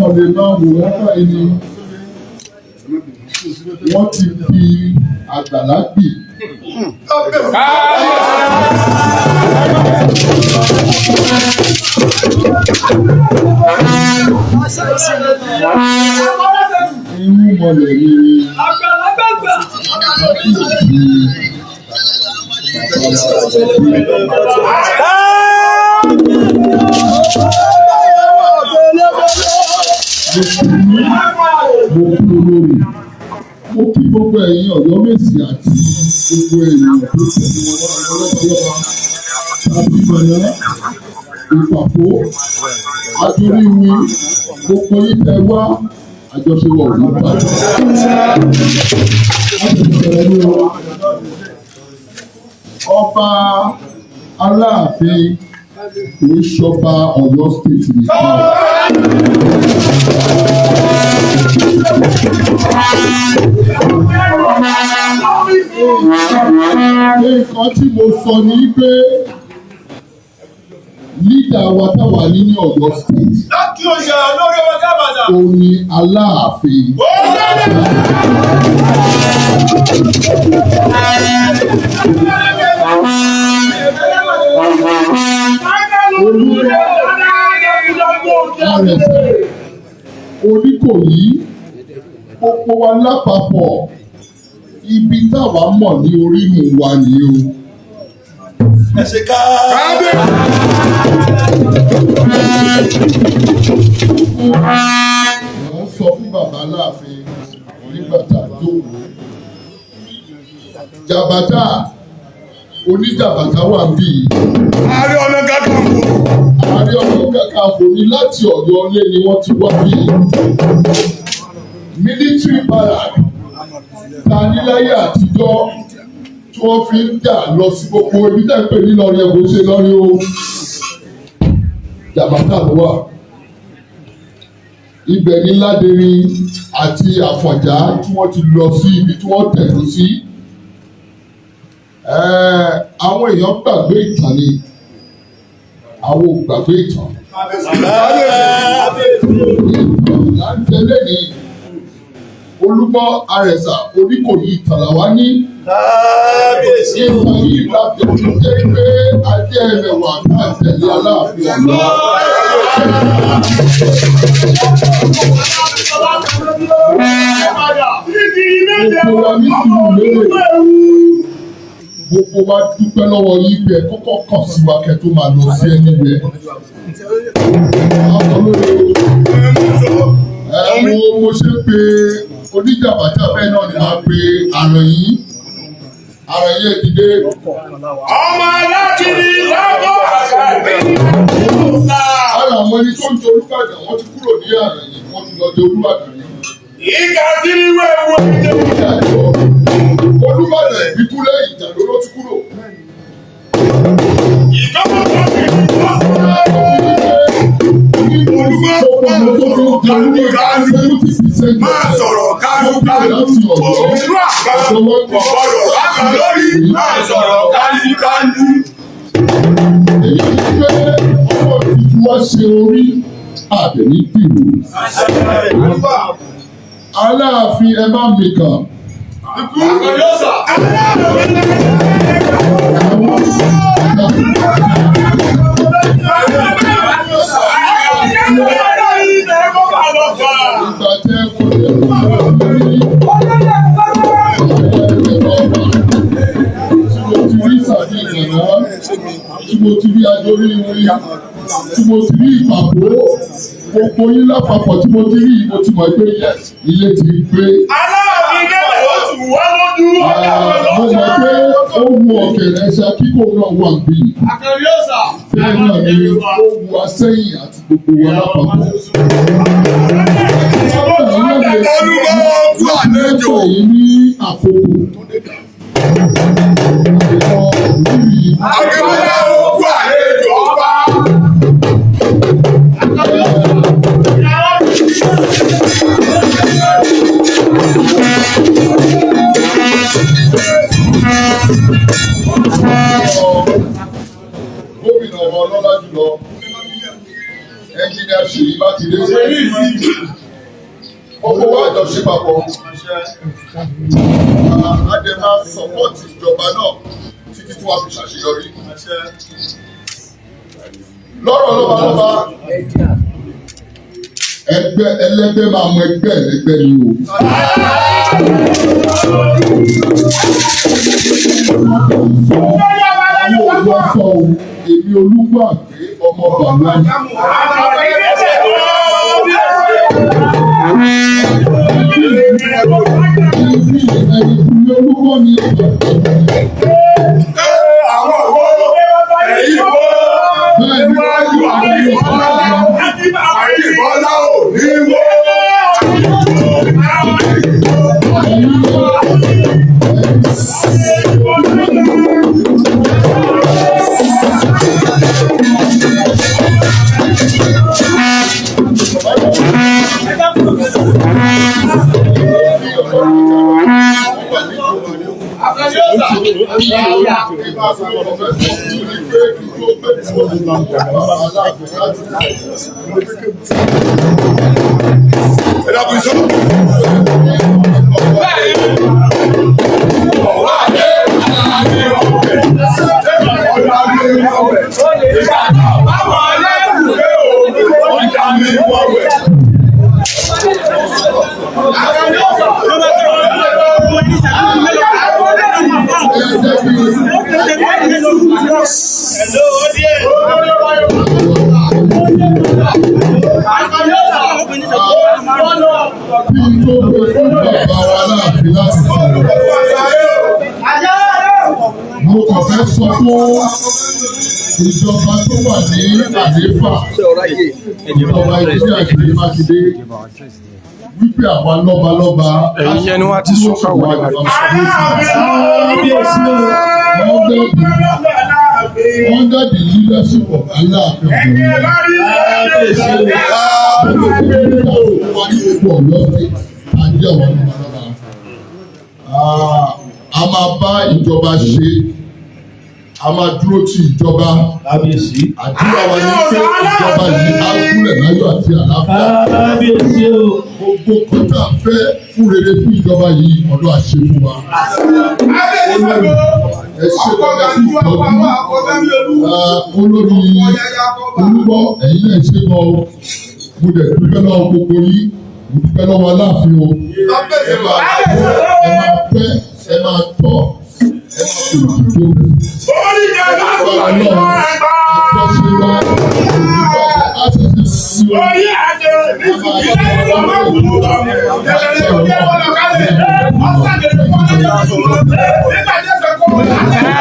kàn lè máa wò wọ́n báyìí ni wọ́n ti di àgbàlagbì. Irú mọ̀lẹ̀ ni mo kí gbogbo ẹ̀yin Ọ̀yọ́mèsì àti gbogbo èèyàn tó tẹ̀lé wọn lọ́wọ́ tàbí ìmọ̀lẹ́ ìpàpọ̀ adúríwí gbogbo ìtẹ̀ wá àjọṣepọ̀ òní bàjẹ́. Ọba Aláàfin kì í ṣọba Ọ̀yọ́ state nìkan. Nǹkan tí mo sọ ni pé lídà wa táwa ní Ọ̀yọ́ state. Láti ọ̀yà lórí ọmọ Gábàdà. Ó ní Aláàfin. Oníkòyí gbogbo wa lápapọ̀ ibi táwa mọ̀ ní orínú wa ni o. Ẹ ṣe ká. Wọ́n sọ fún bàbá Aláàfin nígbà tá a jókòó. Jàbàtà oníjàbàtà wà bí. Ààrẹ Ọ̀nà Kakanfò. Ààrẹ Ọ̀nà Kakanfò ní láti Ọ̀yọ́ ilé ni wọ́n ti wá bí. Military barrack ta níláyé àtijọ́ tí wọ́n fi ń jà lọ sí gbogbo ibi tẹ́ ń pè ní Ìlọrin ẹ̀kọ́ ṣe lọ́rin o. Jàbàtà ló wà. Ibẹ̀ ní Ládẹrin àti Àfọ̀njá tí wọ́n ti lọ sí ibi tí wọ́n tẹ̀dó sí. Àwọn èèyàn gbàgbé ìtàn ni àwọn ò gbàgbé ìtàn. Láńtẹ́lẹ̀ ni Olúmọ Àrẹ̀sà Oníkòyí Ìtàlàwá ní. Ìtàn yìí láti ọdún jẹ́ pé ajé ẹlẹ́wà náà tẹ̀lé Aláàfin Ọ̀yọ́. Gbogbo wa dúpẹ́ lọ́wọ́ yín pé kọ́kọ́ kàn sí wa kẹ́ tó máa lọ sí ẹni rẹ̀. Mo ṣe pé oníjàbàtà bẹ́ẹ̀ náà ni máa pe àròyìn èdìdé. Ọmọ láti lọ́kọ̀ àṣà ìbí. Ara àwọn ẹni tó ń jẹ Olúbàdàn wọ́n ti kúrò ní àròyìn wọ́n ti lọ jẹ Olúbàdàn yìí. Ìkà tí ní wéwu ẹ̀jẹ̀. Olúbàdàn ìbíkúlẹ̀ ìjà ló ti kúrò. Ìjọba tó ti ń bọ̀. Máa sọ̀rọ̀ kálukálù. Òṣèlú àgbà ọ̀gbọ̀rọ̀ lágbà lórí. Máa sọ̀rọ̀ kálukálù. Èyí ti pé ọwọ́ ìfú wá ṣe orí àbẹ̀ní dìbò. Aláàfin ẹ má mi kàn. Tí mo ti rí adorí rí, tí mo ti rí ìpàkó, gbogbo yín lápapọ̀ tí mo ti rí mo ti mọ̀ pé ilé ti gbé. Aláàfin kẹ́lẹ́ ó tù wá lójú ọjà mo mọ̀ pé ó wu ọ̀kẹ́rẹ́ ẹ̀ṣẹ̀ kíkó náà wà bí. Àkàrí ọ̀sà. Bẹ́ẹ̀ náà ni ó wu asẹ́yìn àti gbogbo wa lápapọ̀. Olúkọ àlejò yìí ní àkókò. Akẹ́kọ̀ọ́ òkú àlejò ọba. Gómìnà ọmọ ọlọ́lá jùlọ, ẹnjìnìá Ṣèyí Mákindé. Mákindé. Gbogbo wa jọ ṣe papọ̀. Adé máa sọ̀pọ̀tì ìjọba náà títí tí wọ́n fi ṣàṣeyọrí. Lọ́rọ̀ lọ́ba ẹgbẹ́ ẹlẹ́gbẹ́ máa mọ ẹgbẹ́ ẹlẹ́gbẹ́ ni o. Àwọn olùwọ́sọ o, èmi Olúgbà pé ọmọ bàbá mi. Ẹni tí olúkọ ni ọjọ́. Àwọn òwò èyí wo níwájú àyíbọ́lá ò ní wo. Mo kàn fẹ́ sọ fún ìjọba tó wà ní àlééfà ìjọba ìdílé àgbèrè Mákindé wípé àwa lọ́balọ́ba ẹ̀yin yẹn ni wọ́n ti sún káwọn ní bàbá under the leadership of Aláàfin a máa bá ìjọba ṣe a máa dúró ti ìjọba àdúrà wa ní pé ìjọba yìí á gúnlẹ̀ láyọ̀ àti àlàáfíà gbogbo kọjá fẹ́ fún rere fún ìjọba yìí ọ̀dọ̀ àṣẹ fún wa. Ẹ ṣe lọ́dọ̀ sí ìtọ́jú olórí Olúgbọ́ ẹ̀yin náà ṣe mọ́ mo dẹ̀ dúpẹ́ lọ́wọ́ gbogbo yìí mo dúpẹ́ lọ́wọ́ Aláàfin o ẹ máa pẹ́ ẹ máa tọ́ ẹ máa fi òtítọ́ Ọlọ́run àjọṣe wa àṣìṣe sí o ẹ máa yọ